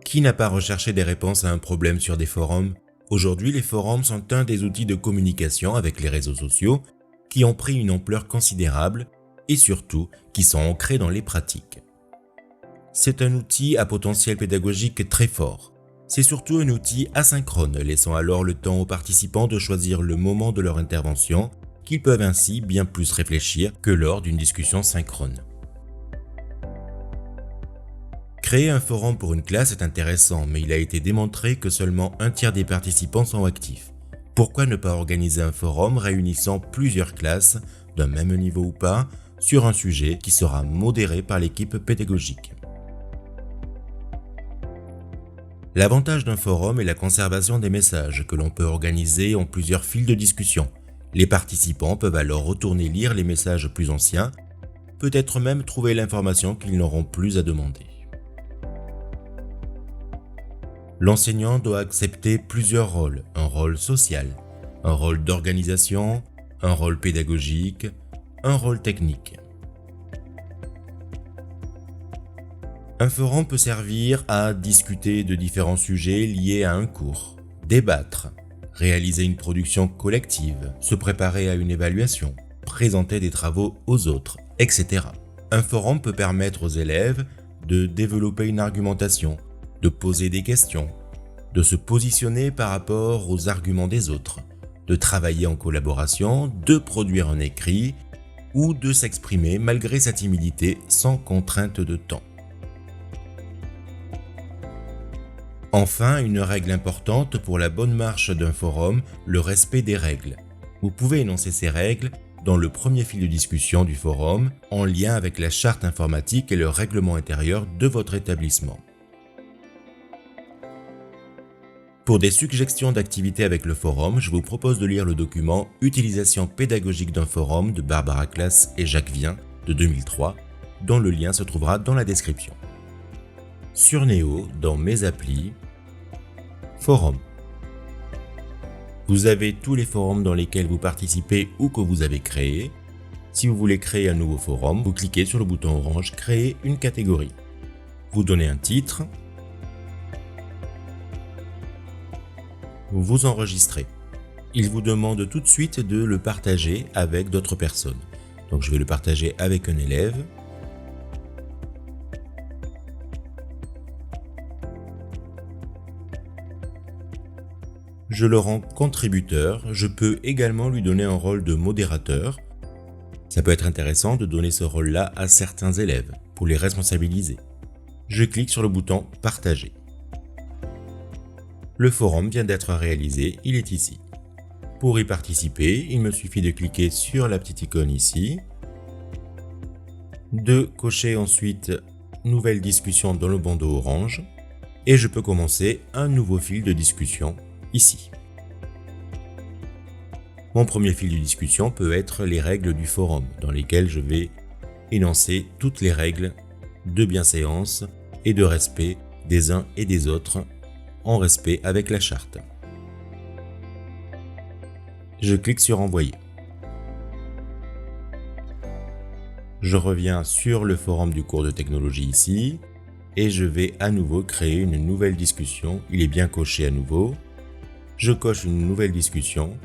Qui n'a pas recherché des réponses à un problème sur des forums? Aujourd'hui, les forums sont un des outils de communication avec les réseaux sociaux qui ont pris une ampleur considérable et surtout qui sont ancrés dans les pratiques. C'est un outil à potentiel pédagogique très fort. C'est surtout un outil asynchrone, laissant alors le temps aux participants de choisir le moment de leur intervention, qu'ils peuvent ainsi bien plus réfléchir que lors d'une discussion synchrone. Créer un forum pour une classe est intéressant, mais il a été démontré que seulement un tiers des participants sont actifs. Pourquoi ne pas organiser un forum réunissant plusieurs classes, d'un même niveau ou pas, sur un sujet qui sera modéré par l'équipe pédagogique? L'avantage d'un forum est la conservation des messages que l'on peut organiser en plusieurs fils de discussion. Les participants peuvent alors retourner lire les messages plus anciens, peut-être même trouver l'information qu'ils n'auront plus à demander. L'enseignant doit accepter plusieurs rôles, un rôle social, un rôle d'organisation, un rôle pédagogique, un rôle technique. Un forum peut servir à discuter de différents sujets liés à un cours, débattre, réaliser une production collective, se préparer à une évaluation, présenter des travaux aux autres, etc. Un forum peut permettre aux élèves de développer une argumentation, de poser des questions, de se positionner par rapport aux arguments des autres, de travailler en collaboration, de produire un écrit ou de s'exprimer malgré sa timidité sans contrainte de temps. Enfin, une règle importante pour la bonne marche d'un forum, le respect des règles. Vous pouvez énoncer ces règles dans le premier fil de discussion du forum en lien avec la charte informatique et le règlement intérieur de votre établissement. Pour des suggestions d'activités avec le forum, je vous propose de lire le document « Utilisation pédagogique d'un forum » de Barbara Classe et Jacques Vien de 2003, dont le lien se trouvera dans la description. Sur Néo, dans Mes applis, Forum. Vous avez tous les forums dans lesquels vous participez ou que vous avez créés. Si vous voulez créer un nouveau forum, vous cliquez sur le bouton orange « Créer une catégorie ». Vous donnez un titre. Vous enregistrez. Il vous demande tout de suite de le partager avec d'autres personnes. Donc je vais le partager avec un élève. Je le rends contributeur. Je peux également lui donner un rôle de modérateur. Ça peut être intéressant de donner ce rôle-là à certains élèves pour les responsabiliser. Je clique sur le bouton « Partager ». Le forum vient d'être réalisé, il est ici. Pour y participer, il me suffit de cliquer sur la petite icône ici, de cocher ensuite « Nouvelle discussion » dans le bandeau orange, et je peux commencer un nouveau fil de discussion ici. Mon premier fil de discussion peut être les règles du forum, dans lesquelles je vais énoncer toutes les règles de bienséance et de respect des uns et des autres, en respect avec la charte. Je clique sur Envoyer. Je reviens sur le forum du cours de technologie ici et je vais à nouveau créer une nouvelle discussion. Il est bien coché à nouveau. Je coche une nouvelle discussion.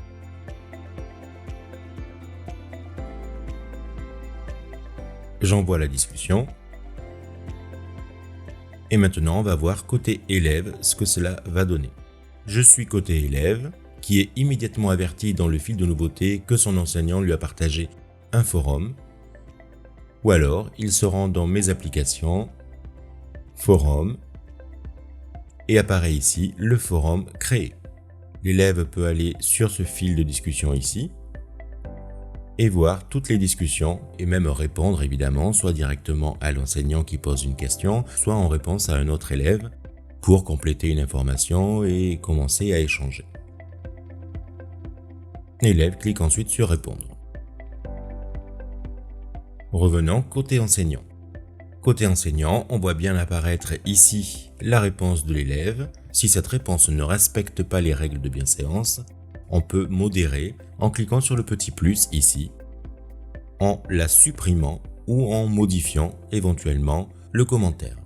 J'envoie la discussion. Et maintenant, on va voir côté élève ce que cela va donner. Je suis côté élève, qui est immédiatement averti dans le fil de nouveautés que son enseignant lui a partagé un forum. Ou alors, il se rend dans Mes applications, Forum, et apparaît ici le forum créé. L'élève peut aller sur ce fil de discussion ici, et voir toutes les discussions et même répondre évidemment soit directement à l'enseignant qui pose une question, soit en réponse à un autre élève pour compléter une information et commencer à échanger. L'élève clique ensuite sur Répondre. Revenons côté enseignant. Côté enseignant, on voit bien apparaître ici la réponse de l'élève. Si cette réponse ne respecte pas les règles de bienséance, on peut modérer en cliquant sur le petit plus ici, en la supprimant ou en modifiant éventuellement le commentaire.